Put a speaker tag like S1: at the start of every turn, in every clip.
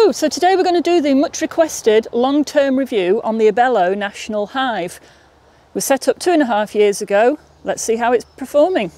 S1: Hello, so today we're going to do the much requested long-term review on the Abelo National Hive. It was set up 2.5 years ago. Let's see how it's performing.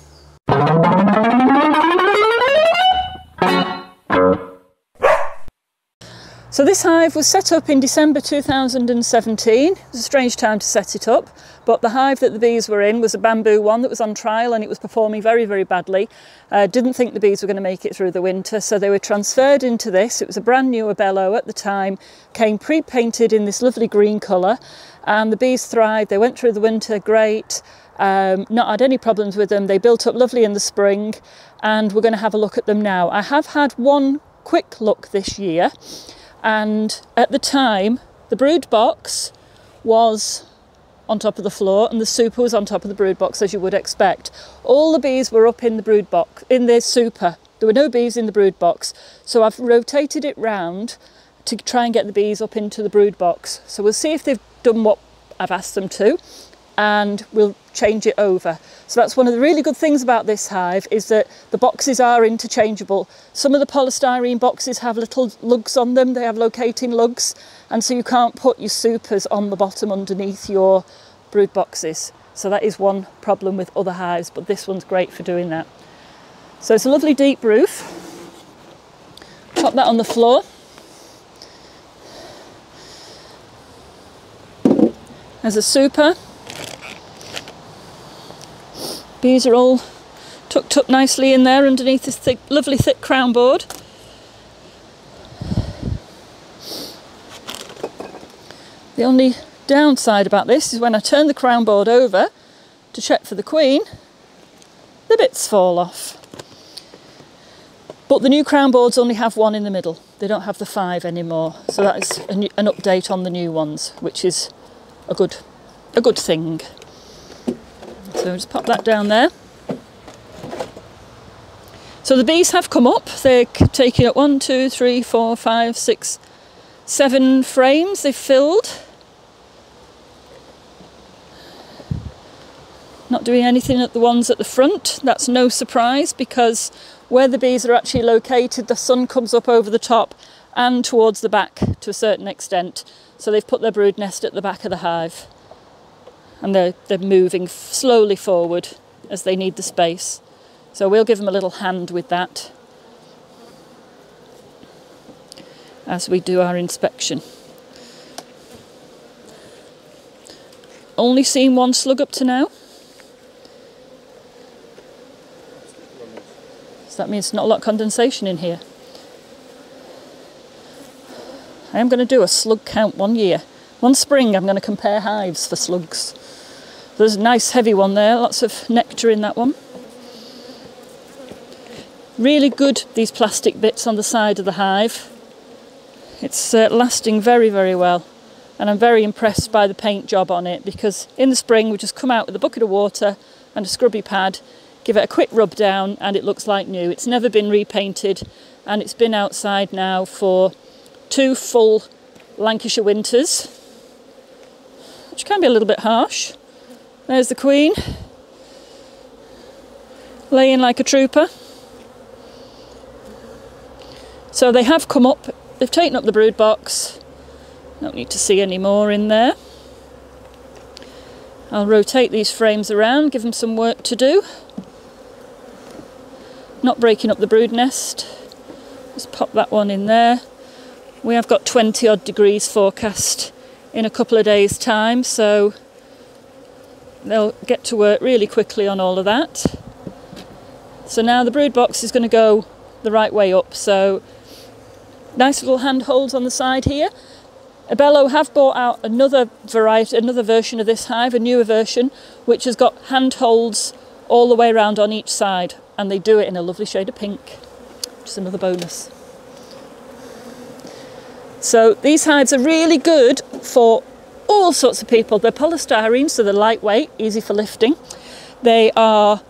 S1: So this hive was set up in December 2017. It was a strange time to set it up, but the hive that the bees were in was a bamboo one that was on trial and it was performing very, very badly. Didn't think the bees were going to make it through the winter, so they were transferred into this. It was a brand new Abelo at the time, came pre-painted in this lovely green colour, and the bees thrived. They went through the winter great, not had any problems with them. They built up lovely in the spring, and we're going to have a look at them now. I have had one quick look this year. And at the time, the brood box was on top of the floor and the super was on top of the brood box, as you would expect. All the bees were up in the brood box, in the super. There were no bees in the brood box. So I've rotated it round to try and get the bees up into the brood box. So we'll see if they've done what I've asked them to, and we'll change it over. So that's one of the really good things about this hive, is that the boxes are interchangeable. Some of the polystyrene boxes have little lugs on them, they have locating lugs, and so you can't put your supers on the bottom underneath your brood boxes. So that is one problem with other hives, but this one's great for doing that. So it's a lovely deep roof. Pop that on the floor. There's a super. Bees are all tucked up nicely in there underneath this thick, lovely thick crown board. The only downside about this is when I turn the crown board over to check for the queen, the bits fall off. But the new crown boards only have one in the middle. They don't have the 5 anymore. So that is an update on the new ones, which is a good thing. So just pop that down there. So the bees have come up. They're taking up 1, 2, 3, 4, 5, 6, 7 frames they've filled. Not doing anything at the ones at the front. That's no surprise, because where the bees are actually located, the sun comes up over the top and towards the back to a certain extent. So they've put their brood nest at the back of the hive. And they're moving slowly forward as they need the space. So we'll give them a little hand with that as we do our inspection. Only seen one slug up to now. So that means not a lot of condensation in here. I am going to do a slug count one year. One spring I'm going to compare hives for slugs. There's a nice heavy one there, lots of nectar in that one. Really good, these plastic bits on the side of the hive. It's lasting very, very well. And I'm very impressed by the paint job on it, because in the spring we just come out with a bucket of water and a scrubby pad, give it a quick rub down, and it looks like new. It's never been repainted, and it's been outside now for 2 full Lancashire winters, which can be a little bit harsh. There's the queen, laying like a trooper. So they have come up, they've taken up the brood box. Don't need to see any more in there. I'll rotate these frames around, give them some work to do. Not breaking up the brood nest. Just pop that one in there. We have got 20 odd degrees forecast in a couple of days' time, so they'll get to work really quickly on all of that. So now the brood box is going to go the right way up, so nice little handholds on the side here. Abelo have brought out another variety, another version of this hive, a newer version, which has got handholds all the way around on each side, and they do it in a lovely shade of pink. Just another bonus. So these hives are really good for all sorts of people. They're polystyrene, so they're lightweight, easy for lifting. They are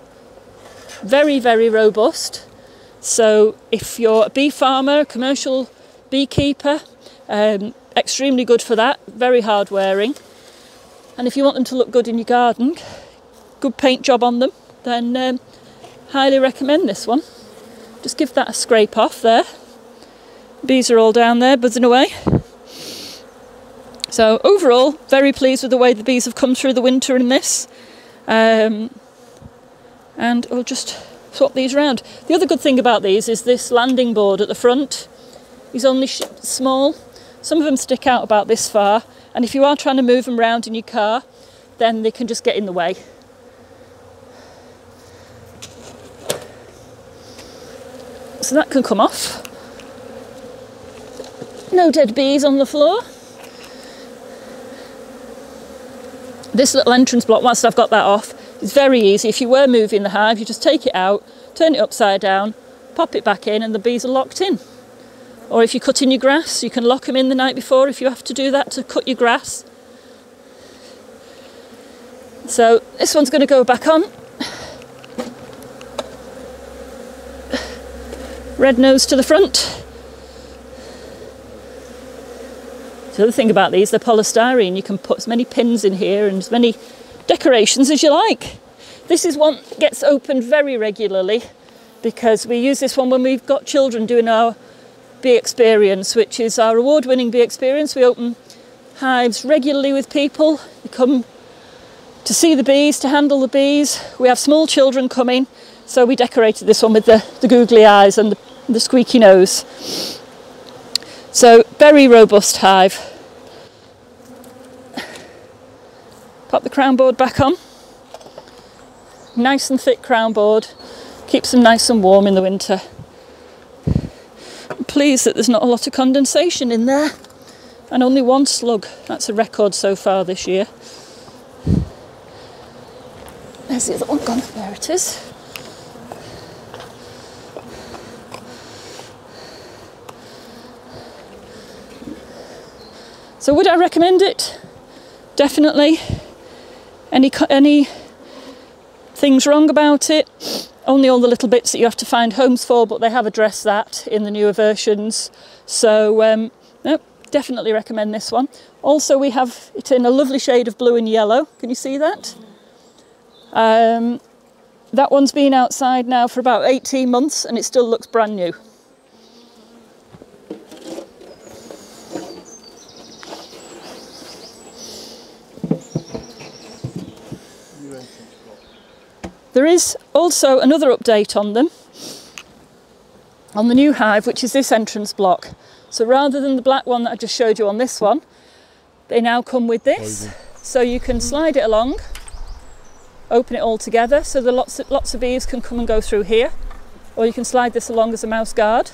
S1: very, very robust. So if you're a bee farmer, a commercial beekeeper, extremely good for that, very hard wearing. And if you want them to look good in your garden, good paint job on them, then highly recommend this one. Just give that a scrape off there. Bees are all down there buzzing away. So overall, very pleased with the way the bees have come through the winter in this. And we'll just swap these around. The other good thing about these is this landing board at the front is only small. Some of them stick out about this far, and if you are trying to move them around in your car, then they can just get in the way. So that can come off. No dead bees on the floor. This little entrance block, once I've got that off, is very easy. If you were moving the hive, you just take it out, turn it upside down, pop it back in, and the bees are locked in. Or if you're cutting your grass, you can lock them in the night before if you have to do that to cut your grass. So this one's going to go back on. Red nose to the front. The other thing about these, they're polystyrene. You can put as many pins in here and as many decorations as you like. This is one that gets opened very regularly because we use this one when we've got children doing our bee experience, which is our award-winning bee experience. We open hives regularly with people. They come to see the bees, to handle the bees. We have small children coming, so we decorated this one with the googly eyes and the squeaky nose. So very robust hive. Pop the crown board back on. Nice and thick crown board. Keeps them nice and warm in the winter. I'm pleased that there's not a lot of condensation in there. And only one slug. That's a record so far this year. There's the other one gone. There it is. So would I recommend it? Definitely. Any things wrong about it? Only all the little bits that you have to find homes for, but they have addressed that in the newer versions. So no, definitely recommend this one. Also, we have it in a lovely shade of blue and yellow. Can you see that? That one's been outside now for about 18 months and it still looks brand new. There is also another update on them, on the new hive, which is this entrance block. So rather than the black one that I just showed you on this one, they now come with this. So you can slide it along, open it all together, so that lots of bees can come and go through here. Or you can slide this along as a mouse guard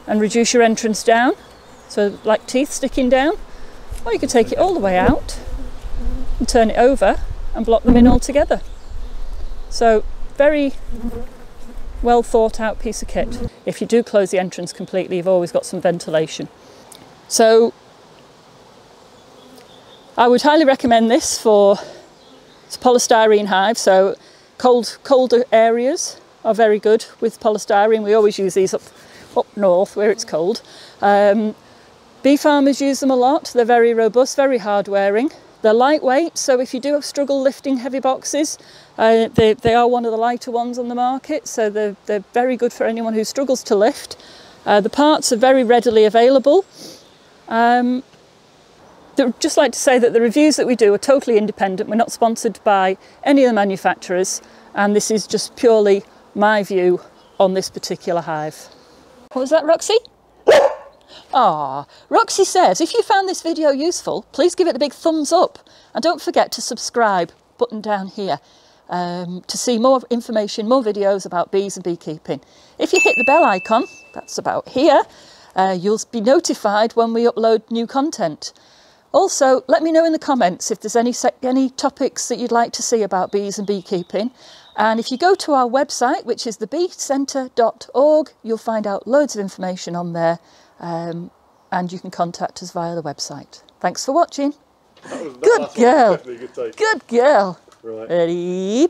S1: and reduce your entrance down, so like teeth sticking down. Or you could take it all the way out and turn it over and block them in all together. So very well thought out piece of kit. If you do close the entrance completely, you've always got some ventilation. So I would highly recommend this for it's a polystyrene hive, so colder areas are very good with polystyrene. We always use these up north where it's cold. Bee farmers use them a lot. They're very robust, very hard wearing. They're lightweight, so if you do have struggle lifting heavy boxes, they are one of the lighter ones on the market, so they're very good for anyone who struggles to lift. The parts are very readily available. I'd just like to say that the reviews that we do are totally independent. We're not sponsored by any of the manufacturers, and this is just purely my view on this particular hive. What was that, Roxy? Ah, Roxy says, if you found this video useful, please give it a big thumbs up. And don't forget to subscribe, button down here, to see more information, more videos about bees and beekeeping. If you hit the bell icon, that's about here, you'll be notified when we upload new content. Also, let me know in the comments if there's any topics that you'd like to see about bees and beekeeping. And if you go to our website, which is thebeecentre.org, you'll find out loads of information on there. And you can contact us via the website. Thanks for watching. Good girl. Good girl. Right. Ready?